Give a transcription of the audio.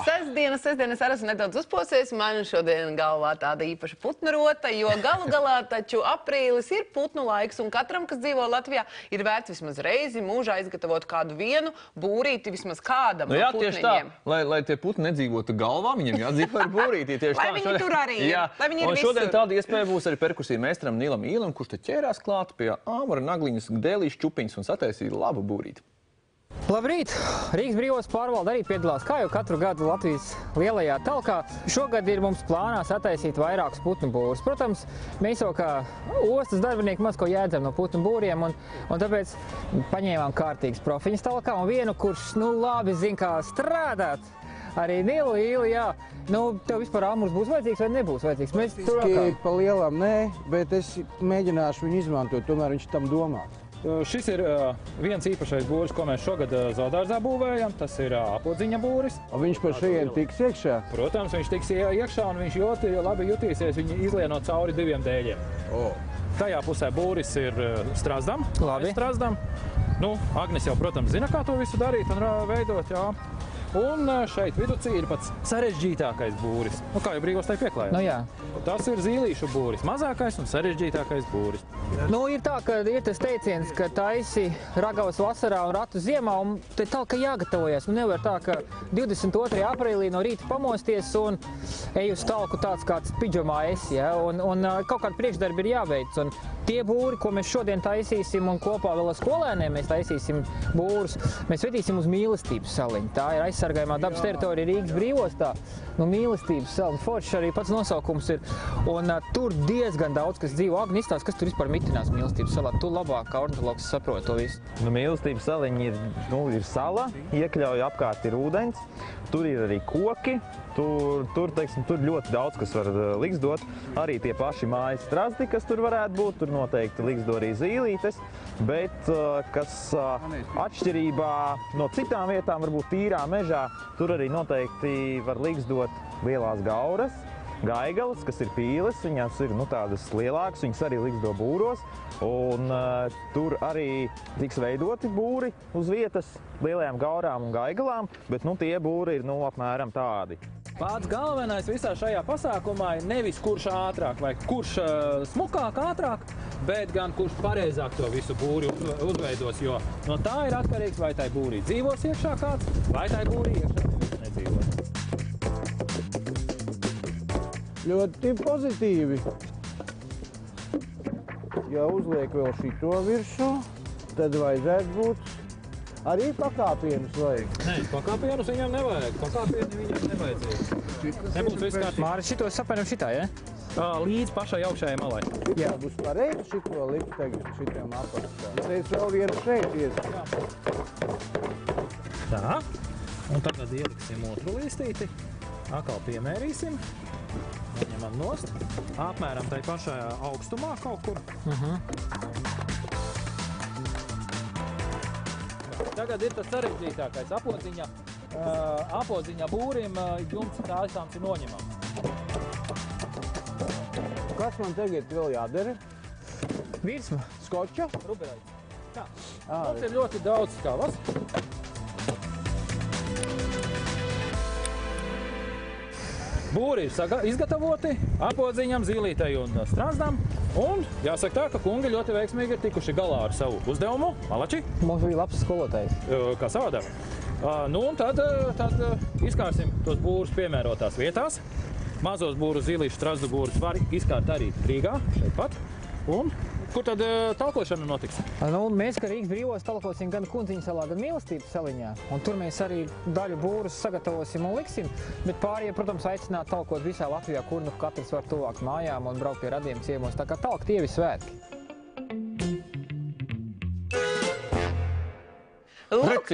Sestdienas es esmu nedaudz uzposies. Man šodien galvā tāda īpaša putnu rota, jo galu galā taču aprīlis ir putnu laiks, un katram, kas dzīvo Latvijā, ir vērts vismaz reizi mūžā izgatavot kādu vienu būrīti vismaz kādam no putniņiem. Lai tie putni nedzīvotu galvā, viņiem jādzīvo ar būrītī. Lai viņi tur arī ir, lai viņi ir visur. Un šodien visur. tāda iespēja būs arī perkusiju meistaram Nilam Īlam, kurš te ķērās klāt pie āmura, nagliņas, dēlīšu čupiņas un sataisīja labu būrīti. Labrīt! Rīgas brīvos pārvalde arī piedalās, kā jau katru gadu Latvijas lielajā talkā. Šogad ir mums plānā sataisīt vairākus putnu būrus. Protams, mēs jau kā ostas darbinieki maz ko jēdzam no putnu būriem, un tāpēc paņēmām kārtīgas profiņas talkā un vienu, kurš, labi zina, kā strādāt. Arī Nilu Īli, jā. Tev vispār āmurs būs vajadzīgs vai nebūs vajadzīgs? Mēs pa lielam nē, bet es mēģināšu viņu izmantot, tomēr viņš tam domā. Šis ir viens īpašais būris, ko mēs šogad zoodārzā būvējam. Tas ir apodziņa būris. Viņš par šajien tiks iekšā? Protams, viņš tiks iekšā un viņš ļoti labi jutīsies viņu izlienot cauri 2 dēļiem. Tajā pusē būris ir strazdam. Labi. Strazdam. Agnes jau, protams, zina, kā to visu darīt un veidot, jā. Un šeit viducī ir pats sarežģītākais būris. Kā jau brīvos tai pieklājās. Jā. Tas ir zīlīšu būris. Mazākais un sarežģītākais būris. Ir tā, ka ir tas teiciens, ka taisi ragavas vasarā un ratu ziemā, un te tā, ka jāgatavojas. Nevar tā, ka 22. aprīlī no rīta pamosties un ej uz talku tāds kāds pidžamā esi, ja? Un kaut kādi priekšdarbi ir jāveic. Un tie būri, ko mēs šodien taisīsim un kopā vēl ar skolēniem mēs taisīsim būrus, mēs vedīsim uz Mīlestības saliņu. Tā ir aizsargājumā dabas teritorija Rīgas brīvostā. Mīlestības saliņa, forši arī pats nosaukums ir. Un tur diezgan daudz, kas dzīvo. Agni, izstāst, kas tur vispār mitinās Mīlestības salā? Tu labāk kā ornitologs saproti to visu. Mīlestības saliņa ir sala, iekļauj apkārt ir ūdeņs, tur ir arī koki. Tur ļoti daudz, kas var liksdot. Arī tie paši mājas strazdi, kas tur varētu būt, tur noteikti liksdo arī zīlītes. Bet, kas atšķirībā no citām vietām, varbūt tīrā mežā, tur arī noteikti var liksdot lielās gauras, gaigalas, kas ir pīles, viņās ir tādas lielākas, viņas arī liksdo būros. Un tur arī tiks veidoti būri uz vietas lielajām gaurām un gaigalām, bet tie būri ir apmēram tādi. Pats galvenais visā šajā pasākumā ir nevis kurš ātrāk vai kurš smukāk ātrāk, bet gan kurš pareizāk to visu būri uzveidos, jo no tā ir atkarīgs, vai tai būrī dzīvos iekšā kāds, vai tai būrī iekšā nedzīvos. Ļoti pozitīvi. Ja uzliek vēl šito virsū, tad vajadzētu būt arī pakāpienus vajag. Nē, pakāpienus viņam nevajag. Pakāpieni viņam nevajadzīgi. Nebūs viss kārtībā. Māri, šito sapēram šitā, ja? Līdz pašai augšējai malai. Jā, būs pareizi šito likt tagad šitiem apakšā. Es vēl vienu šeit iesim. Tā. Un tagad ieliksim otru līstīti. Atkal piemērīsim. Paņemam nost. Apmēram tai pašā augstumā kaut kur. Tagad ir tas sarežģītākais apodziņa būrim jumts tāsāms ir noņemams. Kas man tagad vēl jādara? Virsma. Skoča? Ruberēji. Tā. Mums ir ļoti daudz skavas. Būri ir izgatavoti apodziņam, zīlītei un strazdam. Un jāsaka tā, ka kungi ļoti veiksmīgi ir tikuši galā ar savu uzdevumu. Malači. Mums bija labs skolotājs. Kā savādāk. Un tad izkārsim tos būrus piemērotās vietās. Mazos būrus, zīlīšu strazdu būrus var izkārt arī Rīgā, šeit pat. Un kur tad talkošana notiks? Mēs, kā Rīgas brīvos, talkosim gan Kundziņu salā, gan Mīlestības saliņā. Un tur mēs arī daļu būrus sagatavosim un liksim. Bet pārējie, protams, aicināt talkot visā Latvijā, kur katrs var tuvāk mājām un braukt pie radiem ciemos. Tā kā talk tie visi svētki. Lūk,